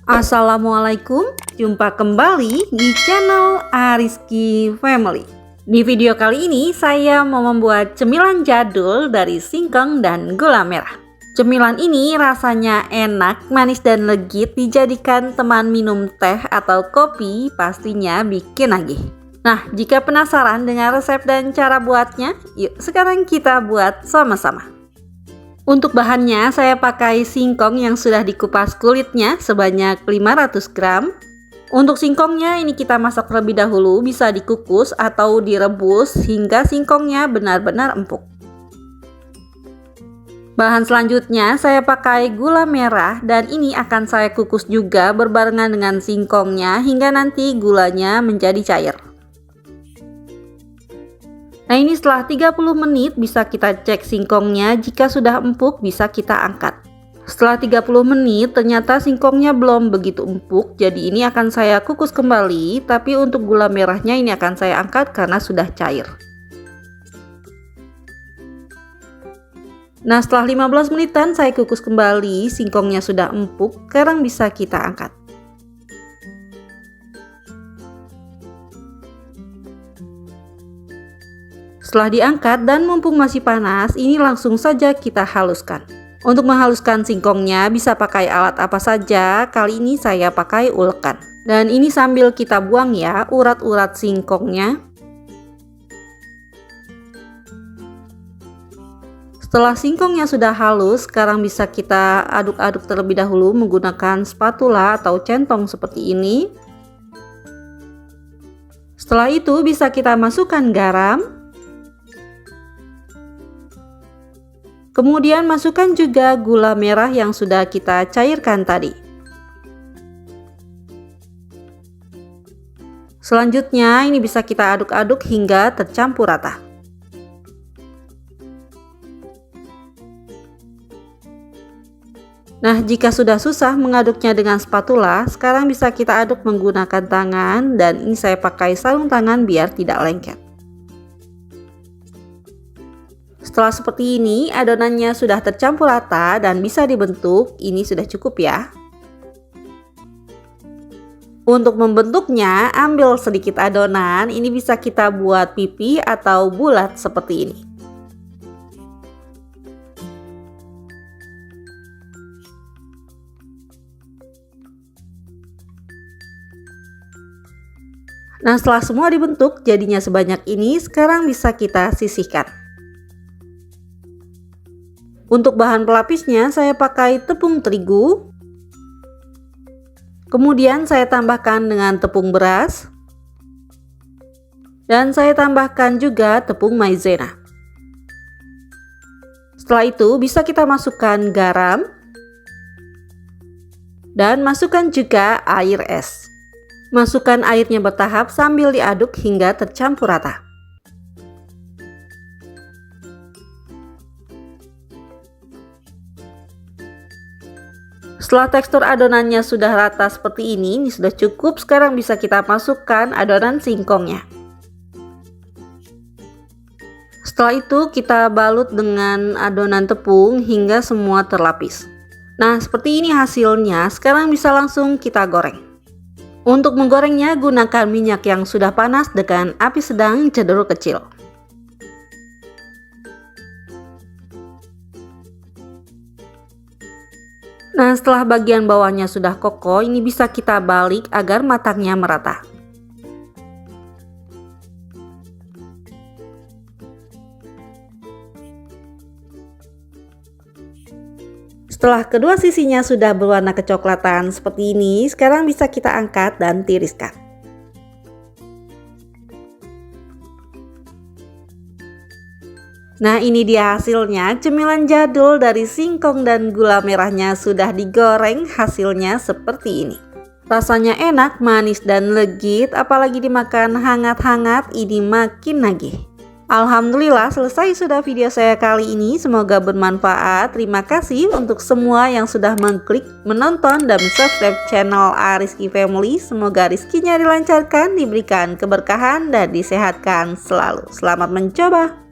Assalamualaikum, jumpa kembali di channel Ariski Family. Di video kali ini saya mau membuat cemilan jadul dari singkong dan gula merah. Cemilan ini rasanya enak, manis dan legit, dijadikan teman minum teh atau kopi, pastinya bikin nagih. Nah, jika penasaran dengan resep dan cara buatnya, yuk sekarang kita buat sama-sama. Untuk bahannya saya pakai singkong yang sudah dikupas kulitnya sebanyak 500 gram. Untuk singkongnya ini kita masak terlebih dahulu, bisa dikukus atau direbus hingga singkongnya benar-benar empuk. Bahan selanjutnya saya pakai gula merah dan ini akan saya kukus juga berbarengan dengan singkongnya hingga nanti gulanya menjadi cair. Nah, ini setelah 30 menit bisa kita cek singkongnya, jika sudah empuk bisa kita angkat. Setelah 30 menit ternyata singkongnya belum begitu empuk, jadi ini akan saya kukus kembali, tapi untuk gula merahnya ini akan saya angkat karena sudah cair. Nah, setelah 15 menitan saya kukus kembali, singkongnya sudah empuk, sekarang bisa kita angkat. Setelah diangkat dan mumpung masih panas, ini langsung saja kita haluskan. Untuk menghaluskan singkongnya bisa pakai alat apa saja, kali ini saya pakai ulekan. Dan ini sambil kita buang ya urat-urat singkongnya. Setelah singkongnya sudah halus, sekarang bisa kita aduk-aduk terlebih dahulu menggunakan spatula atau centong seperti ini. Setelah itu bisa kita masukkan garam. Kemudian masukkan juga gula merah yang sudah kita cairkan tadi. Selanjutnya ini bisa kita aduk-aduk hingga tercampur rata. Nah, jika sudah susah mengaduknya dengan spatula, sekarang bisa kita aduk menggunakan tangan dan ini saya pakai sarung tangan biar tidak lengket. Setelah seperti ini, adonannya sudah tercampur rata dan bisa dibentuk, ini sudah cukup ya. Untuk membentuknya, ambil sedikit adonan, ini bisa kita buat pipi atau bulat seperti ini. Nah, setelah semua dibentuk, jadinya sebanyak ini, sekarang bisa kita sisihkan. Untuk bahan pelapisnya saya pakai tepung terigu. Kemudian saya tambahkan dengan tepung beras. Dan saya tambahkan juga tepung maizena. Setelah itu bisa kita masukkan garam. Dan masukkan juga air es. Masukkan airnya bertahap sambil diaduk hingga tercampur rata. Setelah tekstur adonannya sudah rata seperti ini sudah cukup. Sekarang bisa kita masukkan adonan singkongnya. Setelah itu kita balut dengan adonan tepung hingga semua terlapis. Nah, seperti ini hasilnya. Sekarang bisa langsung kita goreng. Untuk menggorengnya gunakan minyak yang sudah panas dengan api sedang cenderung kecil. Nah, setelah bagian bawahnya sudah kokoh, ini bisa kita balik agar matangnya merata. Setelah kedua sisinya sudah berwarna kecoklatan seperti ini, sekarang bisa kita angkat dan tiriskan. Nah, ini dia hasilnya, cemilan jadul dari singkong dan gula merahnya sudah digoreng, hasilnya seperti ini. Rasanya enak, manis dan legit, apalagi dimakan hangat-hangat, ini makin nagih. Alhamdulillah selesai sudah video saya kali ini, semoga bermanfaat. Terima kasih untuk semua yang sudah mengklik, menonton, dan subscribe channel Ariski Family. Semoga rezekinya dilancarkan, diberikan keberkahan, dan disehatkan selalu. Selamat mencoba!